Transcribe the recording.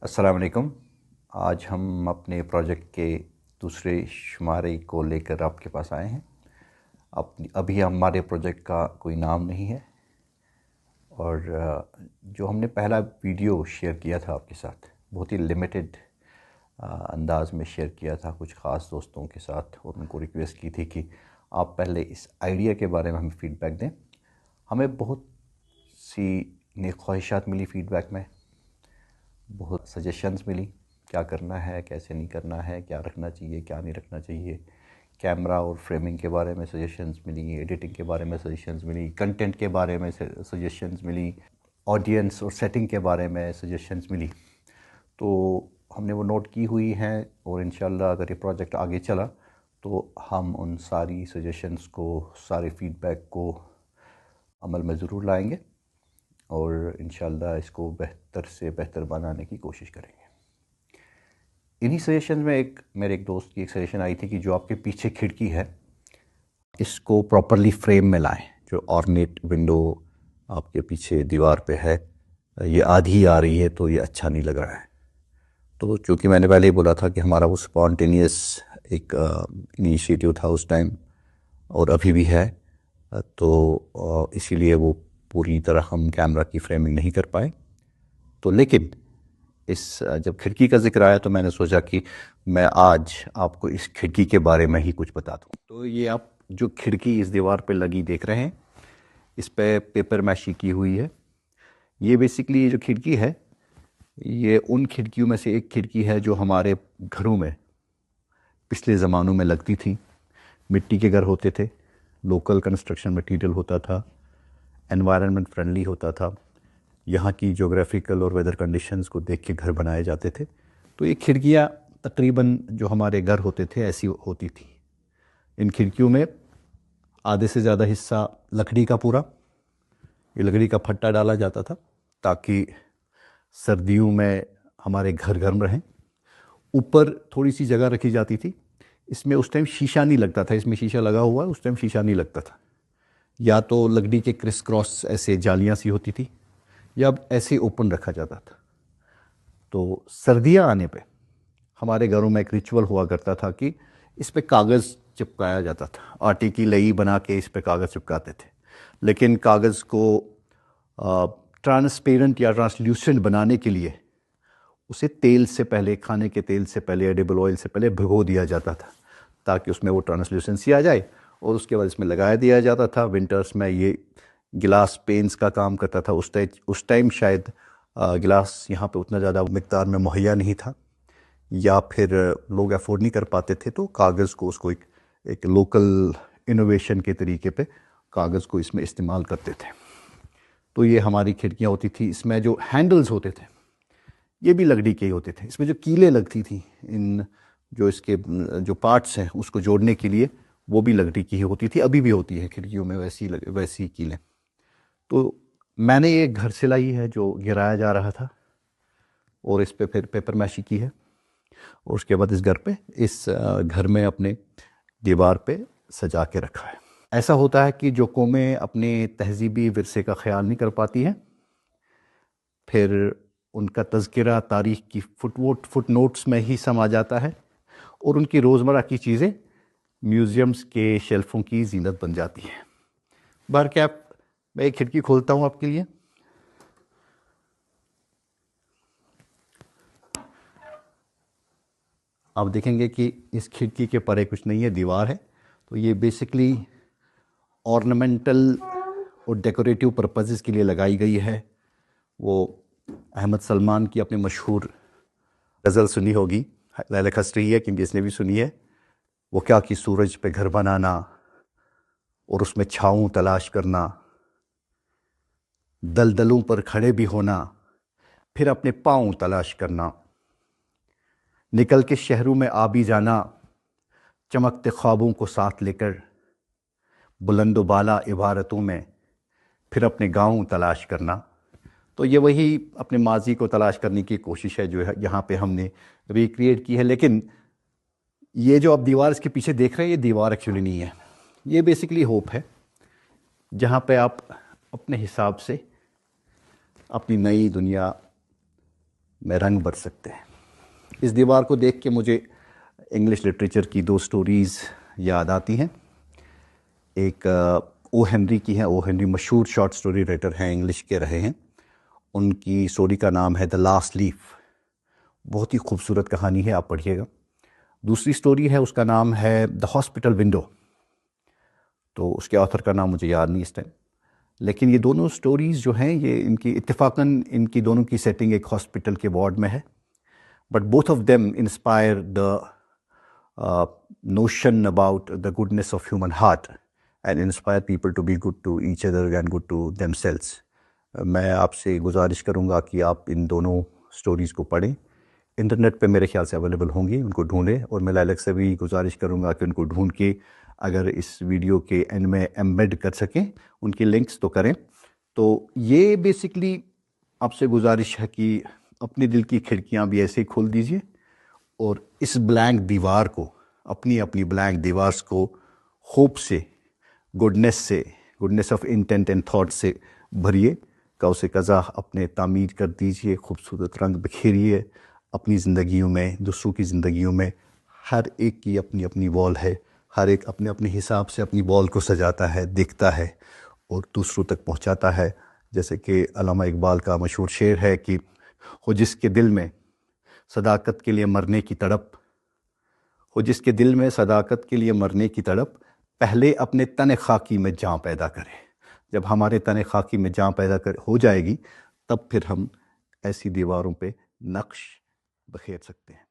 अस्सलाम वालेकुम। आज हम अपने प्रोजेक्ट के दूसरे शुमारे को लेकर आपके पास आए हैं। अभी हमारे प्रोजेक्ट का कोई नाम नहीं है और जो हमने पहला वीडियो शेयर किया था आपके साथ बहुत ही लिमिटेड अंदाज में शेयर किया था कुछ ख़ास दोस्तों के साथ, और उनको रिक्वेस्ट की थी कि आप पहले इस आइडिया के बारे में हमें फ़ीडबैक दें। हमें बहुत सी नेक ख्वाहिशात मिली फ़ीडबैक में, बहुत सजेशंस मिली, क्या करना है, कैसे नहीं करना है, क्या रखना चाहिए, क्या नहीं रखना चाहिए। कैमरा और फ्रेमिंग के बारे में सजेशंस मिली, एडिटिंग के बारे में सजेशंस मिली, कंटेंट के बारे में सजेशंस मिली, ऑडियंस और सेटिंग के बारे में सजेशंस मिली। तो हमने वो नोट की हुई हैं और इंशाल्लाह अगर ये प्रोजेक्ट आगे चला तो हम उन सारी सजेशंस को, सारे फीडबैक को अमल में ज़रूर लाएंगे और इंशाल्लाह इसको बेहतर से बेहतर बनाने की कोशिश करेंगे। इन्हीं सजेशन में मेरे एक दोस्त की एक सजेशन आई थी कि जो आपके पीछे खिड़की है इसको प्रॉपरली फ्रेम में लाएं। जो ऑर्नेट विंडो आपके पीछे दीवार पे है, ये आधी आ रही है तो ये अच्छा नहीं लग रहा है। तो चूँकि मैंने पहले ही बोला था कि हमारा वो स्पॉन्टेनियस एक इनिशिएटिव था उस टाइम और अभी भी है, तो इसीलिए वो पूरी तरह हम कैमरा की फ्रेमिंग नहीं कर पाए। तो लेकिन जब खिड़की का जिक्र आया तो मैंने सोचा कि मैं आज आपको इस खिड़की के बारे में ही कुछ बता दूं। तो ये आप जो खिड़की इस दीवार पे लगी देख रहे हैं, इस पे पेपर मैशी की हुई है। ये बेसिकली ये जो खिड़की है ये उन खिड़कियों में से एक खिड़की है जो हमारे घरों में पिछले ज़मानों में लगती थी। मिट्टी के घर होते थे, लोकल कंस्ट्रक्शन मटेरियल होता था, एनवायरनमेंट फ्रेंडली होता था, यहाँ की जोग्राफिकल और वेदर कंडीशंस को देख के घर बनाए जाते थे। तो ये खिड़कियाँ तकरीबन जो हमारे घर होते थे ऐसी होती थी। इन खिड़कियों में आधे से ज़्यादा हिस्सा लकड़ी का, पूरा ये लकड़ी का फट्टा डाला जाता था ताकि सर्दियों में हमारे घर गर्म रहें। ऊपर थोड़ी सी जगह रखी जाती थी, इसमें उस टाइम शीशा नहीं लगता था, इसमें शीशा लगा हुआ है, उस टाइम शीशा नहीं लगता था। या तो लकड़ी के क्रिस क्रॉस ऐसे जालियाँ सी होती थी या ऐसे ओपन रखा जाता था। तो सर्दियाँ आने पे हमारे घरों में एक रिचुअल हुआ करता था कि इस पे कागज़ चिपकाया जाता था। आटे की लई बना के इस पे कागज़ चिपकाते थे, लेकिन कागज़ को ट्रांसपेरेंट या ट्रांसल्यूसेंट बनाने के लिए उसे तेल से पहले, खाने के तेल से पहले, एडिबल ऑयल से पहले भिगो दिया जाता था ताकि उसमें वो ट्रांसल्यूसेंसी आ जाए, और उसके बाद इसमें लगाया दिया जाता था। विंटर्स में ये गिलास पेंस का काम करता था। उस टाइम शायद गिलास यहाँ पे उतना ज़्यादा मिकदार में मुहैया नहीं था या फिर लोग अफोर्ड नहीं कर पाते थे, तो कागज़ को उसको एक लोकल इनोवेशन के तरीके पे कागज़ को इसमें इस्तेमाल करते थे। तो ये हमारी खिड़कियाँ होती थी। इसमें जो हैंडल्स होते थे ये भी लकड़ी के ही होते थे। इसमें जो कीलें लगती थी, इन जो इसके जो पार्ट्स हैं उसको जोड़ने के लिए, वो भी लकड़ी की ही होती थी। अभी भी होती है खिड़कियों में वैसी कीलें। तो मैंने ये घर से लाई है जो गिराया जा रहा था, और इस पे फिर पेपर मैशी की है, और उसके बाद इस घर में अपने दीवार पे सजा के रखा है। ऐसा होता है कि जो कौमें अपने तहजीबी विरसे का ख्याल नहीं कर पाती हैं, फिर उनका तज़किरा तारीख़ की फुट नोट्स में ही समा जाता है और उनकी रोज़मर्रा की चीज़ें म्यूज़ियम्स के शेल्फ़ों की जीनत बन जाती हैं। बाहर क्या, मैं एक खिड़की खोलता हूँ आपके लिए। आप देखेंगे कि इस खिड़की के परे कुछ नहीं है, दीवार है। तो ये बेसिकली ऑर्नामेंटल और डेकोरेटिव पर्पसेस के लिए लगाई गई है। वो अहमद सलमान की अपनी मशहूर गज़ल सुनी होगी, लैला खस रही है कि जिसने भी सुनी है, वो क्या कि सूरज पे घर बनाना और उसमें छाऊं तलाश करना, दलदलों पर खड़े भी होना, फिर अपने पाँव तलाश करना, निकल के शहरों में आ भी जाना, चमकते ख्वाबों को साथ लेकर, बुलंदो बाला इबारतों में फिर अपने गाँव तलाश करना। तो ये वही अपने माजी को तलाश करने की कोशिश है जो है यहाँ पे हमने रिक्रिएट की है। लेकिन ये जो आप दीवार इसके पीछे देख रहे हैं, ये दीवार एक्चुअली नहीं है, ये बेसिकली होप है, जहाँ पे आप अपने हिसाब से अपनी नई दुनिया में रंग भर सकते हैं। इस दीवार को देख के मुझे इंग्लिश लिटरेचर की 2 स्टोरीज़ याद आती हैं। एक ओ हेनरी की है। ओ हेनरी मशहूर शॉर्ट स्टोरी राइटर हैं, इंग्लिश के रहे हैं। उनकी स्टोरी का नाम है द लास्ट लीफ। बहुत ही खूबसूरत कहानी है, आप पढ़िएगा। दूसरी स्टोरी है, उसका नाम है द हॉस्पिटल विंडो। तो उसके ऑथर का नाम मुझे याद नहीं इस टाइम, लेकिन ये दोनों स्टोरीज़ जो हैं ये इनकी इत्तेफाकन इनकी दोनों की सेटिंग एक हॉस्पिटल के वार्ड में है। But both of them inspire the notion about the goodness of human heart and inspire people to be good to each other and good to themselves. मैं आपसे गुजारिश करूँगा कि आप इन दोनों स्टोरीज़ को पढ़ें। इंटरनेट पे मेरे ख्याल से अवेलेबल होंगी, उनको ढूंढें। और मैं लाइलक से भी गुजारिश करूँगा कि उनको ढूंढ के अगर इस वीडियो के एंड में एम्बेड कर सकें, उनकी लिंक्स तो करें। तो ये बेसिकली आपसे गुजारिश है कि अपने दिल की खिड़कियाँ भी ऐसे ही खोल दीजिए और इस ब्लैंक दीवार को, अपनी अपनी ब्लैंक दीवार को होप से, goodness of intent and thought से भरिए। कौसे कज़ा अपने तामीर कर दीजिए, खूबसूरत रंग बिखेरिए अपनी ज़िंदगियों में, दूसरों की ज़िंदगियों में। हर एक की अपनी अपनी वॉल है, हर एक अपने अपने हिसाब से अपनी वॉल को सजाता है, देखता है और दूसरों तक पहुंचाता है। जैसे कि अल्लामा इकबाल का मशहूर शेर है कि हो जिसके दिल में सदाकत के लिए मरने की तड़प, हो जिसके दिल में सदाकत के लिए मरने की तड़प, पहले अपने तन खाकी में जान पैदा करे। जब हमारे तन खाकी में जान पैदा हो जाएगी, तब फिर हम ऐसी दीवारों पे नक्श बखेर सकते हैं।